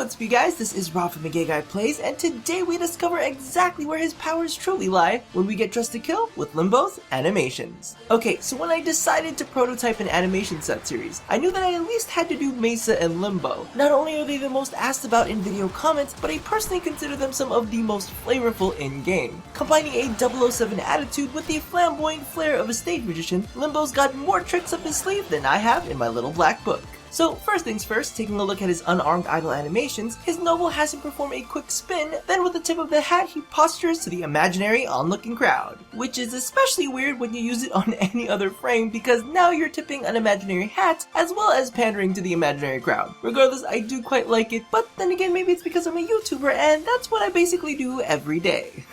what's up you guys, this is Rob from the Gay Guy Plays, and today we discover exactly where his powers truly lie when we get Dressed to Kill with Limbo's animations. Okay, so when I decided to prototype an animation set series, I knew that I at least had to do Mesa and Limbo. Not only are they the most asked about in video comments, but I personally consider them some of the most flavorful in-game. Combining a 007 attitude with the flamboyant flair of a stage magician, Limbo's got more tricks up his sleeve than I have in my little black book. So first things first, taking a look at his unarmed idle animations, his noble has him perform a quick spin, then with the tip of the hat he postures to the imaginary onlooking crowd. Which is especially weird when you use it on any other frame because now you're tipping an imaginary hat as well as pandering to the imaginary crowd. Regardless, I do quite like it, but then again maybe it's because I'm a YouTuber and that's what I basically do every day.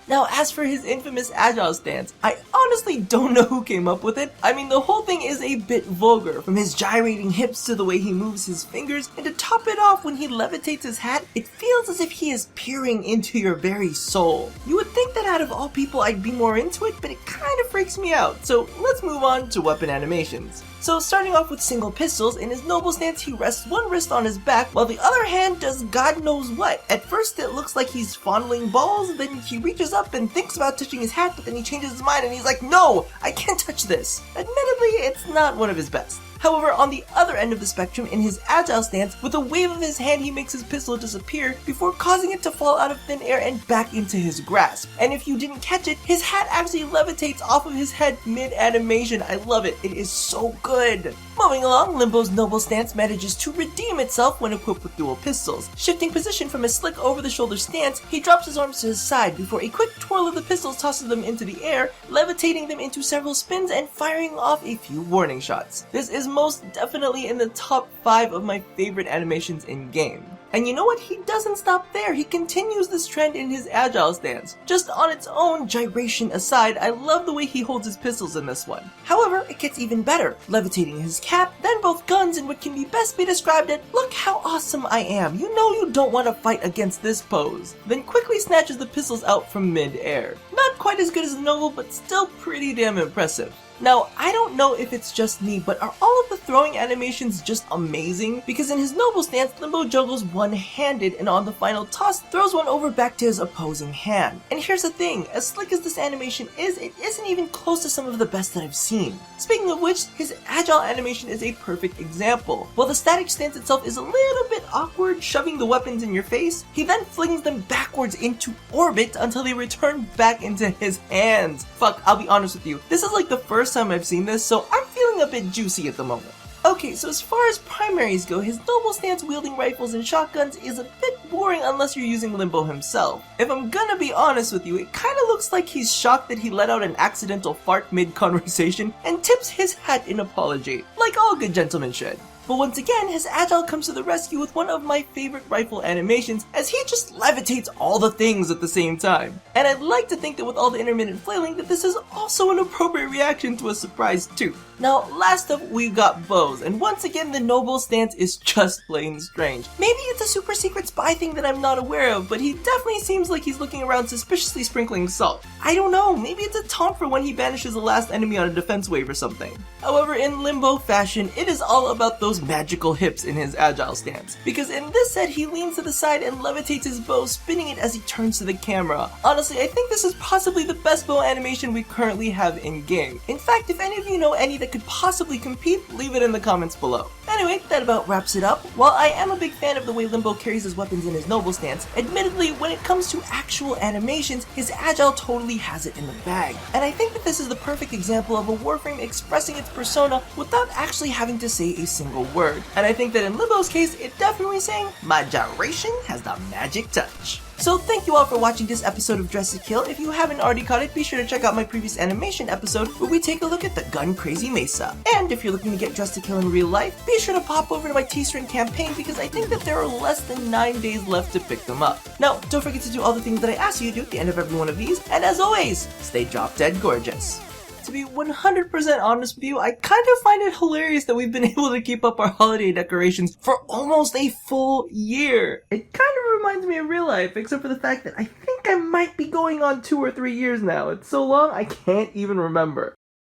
Now as for his infamous agile stance, I honestly don't know who came up with it. I mean the whole thing is a bit vulgar, from his gyrating hips to the way he moves his fingers, and to top it off when he levitates his hat, it feels as if he is peering into your very soul. You would think that out of all people I'd be more into it, but it kind of freaks me out, so let's move on to weapon animations. So starting off with single pistols, in his noble stance he rests one wrist on his back while the other hand does God knows what. At first it looks like he's fondling balls, then he reaches up and thinks about touching his hat, but then he changes his mind and he's like, no, I can't touch this. Admittedly, it's not one of his best. However, on the other end of the spectrum, in his agile stance, with a wave of his hand he makes his pistol disappear before causing it to fall out of thin air and back into his grasp. And if you didn't catch it, his hat actually levitates off of his head mid-animation. I love it. It is so good. Moving along, Limbo's noble stance manages to redeem itself when equipped with dual pistols. Shifting position from a slick over-the-shoulder stance, he drops his arms to his side before a quick twirl of the pistols tosses them into the air, levitating them into several spins and firing off a few warning shots. This is most definitely in the top 5 of my favorite animations in game. And you know what? He doesn't stop there. He continues this trend in his agile stance. Just on its own, gyration aside, I love the way he holds his pistols in this one. However, it gets even better, levitating his cap, then both guns in what can be best be described as, look how awesome I am, you know you don't want to fight against this pose. Then quickly snatches the pistols out from mid-air. Not quite as good as the noble, but still pretty damn impressive. Now, I don't know if it's just me, but are all of the throwing animations just amazing? Because in his noble stance, Limbo juggles one-handed and on the final toss, throws one over back to his opposing hand. And here's the thing, as slick as this animation is, it isn't even close to some of the best that I've seen. Speaking of which, his agile animation is a perfect example. While the static stance itself is a little bit awkward, shoving the weapons in your face, he then flings them backwards into orbit until they return back into his hands. Fuck, I'll be honest with you, this is like the first time I've seen this, so I'm feeling a bit juicy at the moment. Okay, so as far as primaries go, his noble stance wielding rifles and shotguns is a bit boring unless you're using Limbo himself. If I'm gonna be honest with you, it kinda looks like he's shocked that he let out an accidental fart mid-conversation and tips his hat in apology, like all good gentlemen should. But once again, his agile comes to the rescue with one of my favorite rifle animations as he just levitates all the things at the same time. And I'd like to think that with all the intermittent flailing that this is also an appropriate reaction to a surprise tooth. Now last up we've got bows, and once again the noble stance is just plain strange. Maybe it's a super secret spy thing that I'm not aware of, but he definitely seems like he's looking around suspiciously sprinkling salt. I don't know, maybe it's a taunt for when he banishes the last enemy on a defense wave or something. However, in Limbo fashion, it is all about those magical hips in his agile stance, because in this set he leans to the side and levitates his bow, spinning it as he turns to the camera. Honestly, I think this is possibly the best bow animation we currently have in game. In fact, if any of you know any that could possibly compete, leave it in the comments below. Anyway, that about wraps it up. While I am a big fan of the way Limbo carries his weapons in his noble stance, admittedly when it comes to actual animations, his agile totally has it in the bag. And I think that this is the perfect example of a Warframe expressing its persona without actually having to say a single word. And I think that in Limbo's case, it definitely saying, my gyration has the magic touch. So thank you all for watching this episode of Dressed to Kill. If you haven't already caught it, be sure to check out my previous animation episode where we take a look at the gun crazy Mesa. And if you're looking to get Dressed to Kill in real life, be sure to pop over to my Teespring campaign because I think that there are less than 9 days left to pick them up. Now, don't forget to do all the things that I ask you to do at the end of every one of these, and as always, stay drop dead gorgeous. To be 100% honest with you, I kind of find it hilarious that we've been able to keep up our holiday decorations for almost a full year. It kind of reminds me of real life, except for the fact that I think I might be going on 2 or 3 years now. It's so long, I can't even remember.